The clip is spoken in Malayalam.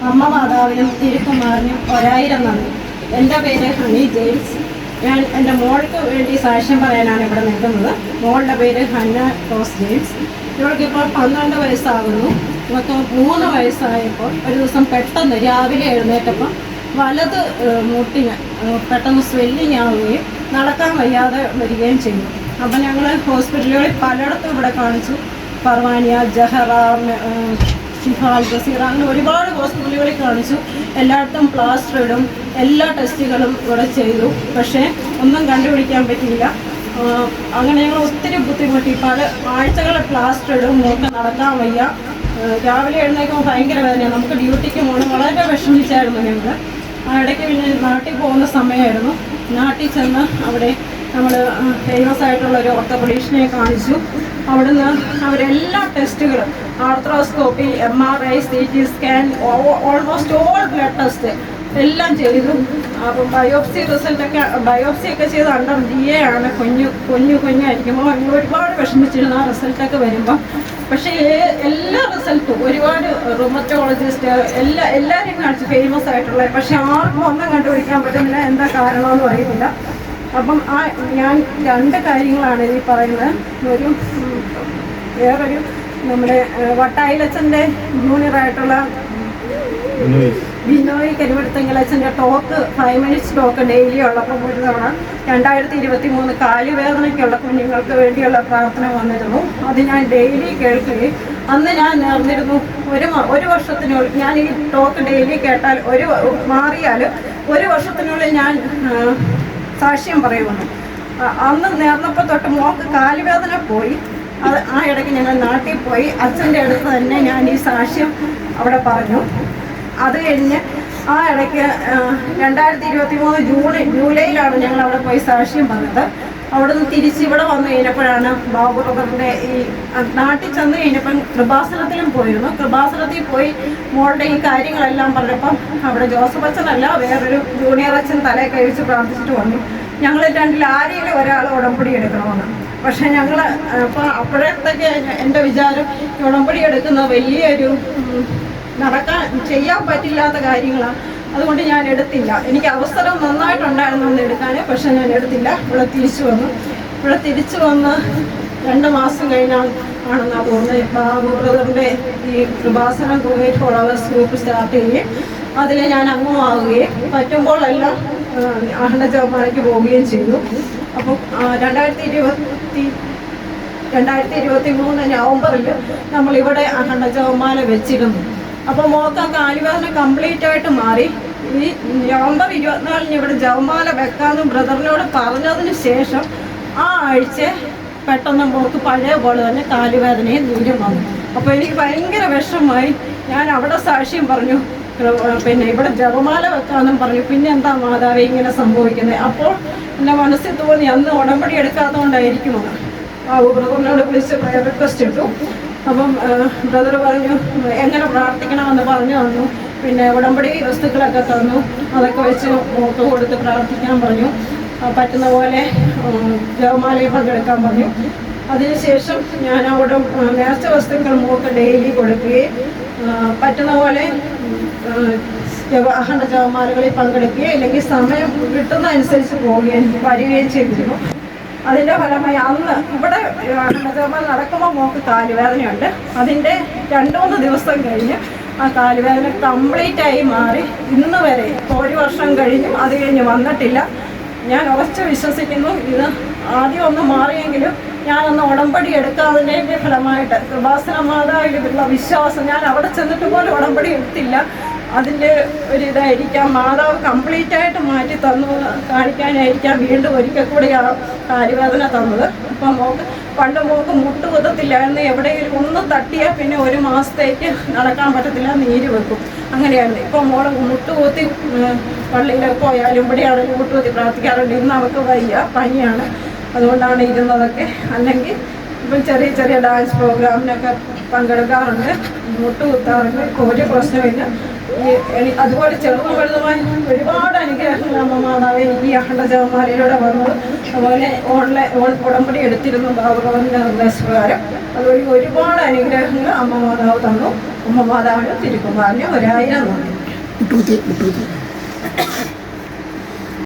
അമ്മ മാതാവിനും തിരുക്കുമാറിനും 1000 നന്ദി. എൻ്റെ പേര് ഹണി ജെയിംസ്. ഞാൻ എൻ്റെ മോൾക്ക് വേണ്ടി സാക്ഷ്യം പറയാനാണ് ഇവിടെ നിൽക്കുന്നത്. മോളുടെ പേര് ഹന്ന റോസ് ജെയിംസ്. ഇവൾക്കിപ്പോൾ 12 വയസ്സാകുന്നു. ഇവൾക്ക് 3 വയസ്സായപ്പോൾ ഒരു ദിവസം പെട്ടെന്ന് രാവിലെ എഴുന്നേറ്റപ്പോൾ വലത് മുട്ടിന് പെട്ടെന്ന് സ്വെല്ലിങ് ആവുകയും നടക്കാൻ വയ്യാതെ വരികയും ചെയ്തു. അപ്പം ഞങ്ങൾ ഹോസ്പിറ്റലുകളിൽ പലയിടത്തും ഇവിടെ കാണിച്ചു. പർവാനിയ, ജഹറ, ഷിഫാൽ, ഗസീറ, അങ്ങനെ ഒരുപാട് ഹോസ്പിറ്റലുകളിൽ കാണിച്ചു. എല്ലായിടത്തും പ്ലാസ്റ്റർ ഇടും, എല്ലാ ടെസ്റ്റുകളും ഇവിടെ ചെയ്തു. പക്ഷേ ഒന്നും കണ്ടുപിടിക്കാൻ പറ്റിയില്ല. അങ്ങനെ ഞങ്ങൾ ഒത്തിരി ബുദ്ധിമുട്ടി. പല ആഴ്ചകൾ പ്ലാസ്റ്റർ ഇടും, നോക്കി നടക്കാൻ വയ്യ. രാവിലെ എഴുന്നേക്കുമ്പോൾ ഭയങ്കര വേദന. നമുക്ക് ഡ്യൂട്ടിക്ക് പോകണം. വളരെ വിഷമിച്ചായിരുന്നു ഞങ്ങൾ. ആ ഇടയ്ക്ക് പിന്നെ നാട്ടിൽ പോകുന്ന സമയമായിരുന്നു. നാട്ടിൽ ചെന്ന് അവിടെ നമ്മൾ ഫേമസ് ആയിട്ടുള്ള ഒരു ഓർത്തോപെഡീഷ്യനെ കാണിച്ചു. അവിടുന്ന് അവരെല്ലാ ടെസ്റ്റുകളും, arthroscopy, MRI, CT scan, almost all blood test എല്ലാം ചെയ്തു. അപ്പം ബയോപ്സിയൊക്കെ ചെയ്ത് അണ്ടർ DA ആണ്. കുഞ്ഞായിരിക്കുമ്പോൾ ഒരുപാട് വിഷമിച്ചിരുന്നു ആ റിസൾട്ടൊക്കെ വരുമ്പം. പക്ഷേ എല്ലാ റിസൾട്ടും ഒരുപാട് റുമറ്റോളജിസ്റ്റ് എല്ലാവരെയും കാണിച്ചു, ഫേമസ് ആയിട്ടുള്ള. പക്ഷെ ആർക്കും ഒന്നും കണ്ടുപിടിക്കാൻ പറ്റുന്നില്ല. എന്താ കാരണമെന്ന് അറിയത്തില്ല. അപ്പം ഞാൻ 2 കാര്യങ്ങളാണ് ഈ പറയുന്നത്. വേറൊരു നമ്മുടെ വട്ടായിലച്ചൻ്റെ ജൂനിയറായിട്ടുള്ള ബിനോയ് കരുവടുത്തെങ്കിലച്ഛൻ്റെ ടോക്ക് 5 മിനിറ്റ്സ് ടോക്ക് ഡെയിലി ഉള്ളപ്പോൾ ഒരു തവണ 2023 കാലുവേദനയ്ക്കുള്ള കുഞ്ഞുങ്ങൾക്ക് വേണ്ടിയുള്ള പ്രാർത്ഥന വന്നിരുന്നു. അത് ഞാൻ ഡെയിലി കേൾക്കുകയും അന്ന് ഞാൻ നേർന്നിരുന്നു ഒരു വർഷത്തിനുള്ളിൽ ഞാൻ ഈ ടോക്ക് ഡെയിലി കേട്ടാൽ മാറിയാൽ 1 വർഷത്തിനുള്ളിൽ ഞാൻ സാക്ഷ്യം പറയുമെന്ന്. അന്ന് നേർന്നപ്പോൾ തൊട്ട് മോൾക്ക് കാലുവേദന പോയി. ആ ഇടയ്ക്ക് ഞങ്ങൾ നാട്ടിൽ പോയി. അച്ഛൻ്റെ അടുത്ത് തന്നെ ഞാൻ ഈ സാക്ഷ്യം അവിടെ പറഞ്ഞു. അത് കഴിഞ്ഞ് ആ ഇടയ്ക്ക് 2023 ജൂലൈയിലാണ് ഞങ്ങൾ അവിടെ പോയി സാക്ഷ്യം പറഞ്ഞത്. അവിടെ നിന്ന് തിരിച്ച് ഇവിടെ വന്നു കഴിഞ്ഞപ്പോഴാണ് ബാബു ബ്രദറിൻ്റെ ഈ നാട്ടിൽ ചെന്ന് കഴിഞ്ഞപ്പം കൃപാസനത്തിലും പോയിരുന്നു. കൃപാസനത്തിൽ പോയി മോളുടെ ഈ കാര്യങ്ങളെല്ലാം പറഞ്ഞപ്പം അവിടെ ജോസഫ് അച്ഛനല്ല, വേറൊരു ജൂനിയർ അച്ഛൻ തലയെ കഴിച്ച് പ്രാർത്ഥിച്ചിട്ട് വന്നു. ഞങ്ങൾ രണ്ടിൽ ആരെങ്കിലും ഒരാൾ ഉടമ്പടി എടുക്കണമെന്ന്. പക്ഷെ ഞങ്ങൾ അപ്പോഴത്തേക്ക് എൻ്റെ വിചാരം ഉടമ്പടി എടുക്കുന്ന വലിയൊരു ചെയ്യാൻ പറ്റില്ലാത്ത കാര്യങ്ങളാണ്. അതുകൊണ്ട് ഞാൻ എടുത്തില്ല. എനിക്ക് അവസരം നന്നായിട്ടുണ്ടായിരുന്നു ഒന്ന് എടുക്കാൻ, പക്ഷെ ഞാൻ എടുത്തില്ല. ഇവിടെ തിരിച്ചു വന്ന് 2 മാസം ആണെന്നാണ് തോന്നുന്നത്. ബാബു ബ്രദറിൻ്റെ ഈ Kripasanam COVID followers group start ചെയ്യുകയും അതിൽ ഞാൻ അംഗമാവുകയും പറ്റുമ്പോഴെല്ലാം അഹണ്ട ജപമാലയ്ക്ക് പോവുകയും ചെയ്തു. അപ്പോൾ 2023 നവംബറിൽ നമ്മളിവിടെ അഹണ്ട ജപമാല വെച്ചിരുന്നു. അപ്പോൾ മോൾക്ക് കാലുവേദന കംപ്ലീറ്റ് ആയിട്ട് മാറി. ഈ നവംബർ 24 ഇവിടെ ജപമാല വെക്കാമെന്നും ബ്രദറിനോട് പറഞ്ഞതിന് ശേഷം ആ ആഴ്ച പെട്ടെന്ന് മോൾക്ക് പഴയ പോലെ തന്നെ കാലുവേദനയും നീരും വന്നു. അപ്പോൾ എനിക്ക് ഭയങ്കര വിഷമമായി. ഞാൻ അവിടെ സാക്ഷ്യം പറഞ്ഞു, പിന്നെ ഇവിടെ ജപമാല വെക്കാമെന്നും പറഞ്ഞു. പിന്നെ എന്താ മാതാവേ ഇങ്ങനെ സംഭവിക്കുന്നത്? അപ്പോൾ എൻ്റെ മനസ്സിൽ തോന്നി അന്ന് ഉടമ്പടി എടുക്കാത്തതുകൊണ്ടായിരിക്കുമെന്ന്. ബ്രദറിനോട് വിളിച്ച് പ്രയർ റിക്വസ്റ്റ് ഇട്ടു. അപ്പം ബ്രദർ പറഞ്ഞു എങ്ങനെ പ്രാർത്ഥിക്കണമെന്ന് പറഞ്ഞു തന്നു. പിന്നെ ഉടമ്പടി വസ്തുക്കളൊക്കെ തന്നു. അതൊക്കെ വെച്ച് മോക്ക് കൊടുത്ത് പ്രാർത്ഥിക്കാൻ പറഞ്ഞു. പറ്റുന്ന പോലെ ജപമാലയിൽ പങ്കെടുക്കാൻ പറഞ്ഞു. അതിനുശേഷം ഞാൻ അവിടെ നേർച്ച വസ്തുക്കൾ മോക്ക് ഡെയിലി കൊടുക്കുകയും പറ്റുന്ന പോലെ അഹണ്ട ജപമാലകളിൽ പങ്കെടുക്കുകയും അല്ലെങ്കിൽ സമയം കിട്ടുന്നതനുസരിച്ച് വരികയും ചെയ്തിരുന്നു. അതിൻ്റെ ഫലമായി അന്ന് ഇവിടെ അഹണ്ടജപമാല നടക്കുമ്പോൾ മോക്ക് കാലുവേദനയുണ്ട്. അതിൻ്റെ 2-3 ദിവസം കഴിഞ്ഞ് ആ കാലുവേദന കംപ്ലീറ്റായി മാറി. ഇന്ന് വരെ 1 വർഷം കഴിഞ്ഞു അത് കഴിഞ്ഞ് വന്നിട്ടില്ല. ഞാൻ ഉറച്ച് വിശ്വസിക്കുന്നു ഇത് ആദ്യം ഒന്ന് മാറിയെങ്കിലും ഞാനൊന്ന് ഉടമ്പടി എടുക്കാതിൻ്റെ ഫലമായിട്ട് കൃപാസന മാതാവിലുള്ള വിശ്വാസം, ഞാൻ അവിടെ ചെന്നിട്ട് പോലും ഉടമ്പടി എടുത്തില്ല. അതിൻ്റെ ഒരിതായിരിക്കാം മാതാവ് കംപ്ലീറ്റായിട്ട് മാറ്റി തന്നു കാണിക്കാനായിരിക്കാം വീണ്ടും ഒരിക്കൽ കൂടി ആ കാലുവേദന തന്നത്. അപ്പം പണ്ട് മോക്ക് മുട്ടുകുത്തത്തില്ലായിരുന്നു. എവിടെയെങ്കിലും ഒന്ന് തട്ടിയാൽ പിന്നെ 1 മാസത്തേക്ക് നടക്കാൻ പറ്റത്തില്ല, നീര് വെക്കും, അങ്ങനെയായിരുന്നു. ഇപ്പം മോള് മുട്ടുകുത്തി പള്ളിയിലൊക്കെ പോയാലും ഇവിടെയാണെങ്കിലും മുട്ടുകുത്തി പ്രാർത്ഥിക്കാറുണ്ട്. ഇന്ന് അവർക്ക് വയ്യ, പനിയാണ്, അതുകൊണ്ടാണ് ഇരുന്നതൊക്കെ. അല്ലെങ്കിൽ ഇപ്പം ചെറിയ ഡാൻസ് പ്രോഗ്രാമിനൊക്കെ പങ്കെടുക്കാറുണ്ട്, മുട്ടുകുത്താറുണ്ട്. ഒരു പ്രശ്നമില്ല. അതുപോലെ ചെറുതും വലുതുമായി ഒരുപാട് അനുഗ്രഹങ്ങൾ അമ്മ മാതാവ് എനിക്ക് ഈ അഹണ്ട ജപമാലയിലൂടെ വന്നു. അതുപോലെ ഉടമ്പടി എടുത്തിരുന്നു ബാബുറവൻ്റെ നിർദ്ദേശപ്രകാരം. അതുവഴി ഒരുപാട് അനുഗ്രഹങ്ങൾ അമ്മ മാതാവ് തന്നു. ഉമ്മ മാതാവിനും തിരുക്കുമാരനും 1000 നന്ദി.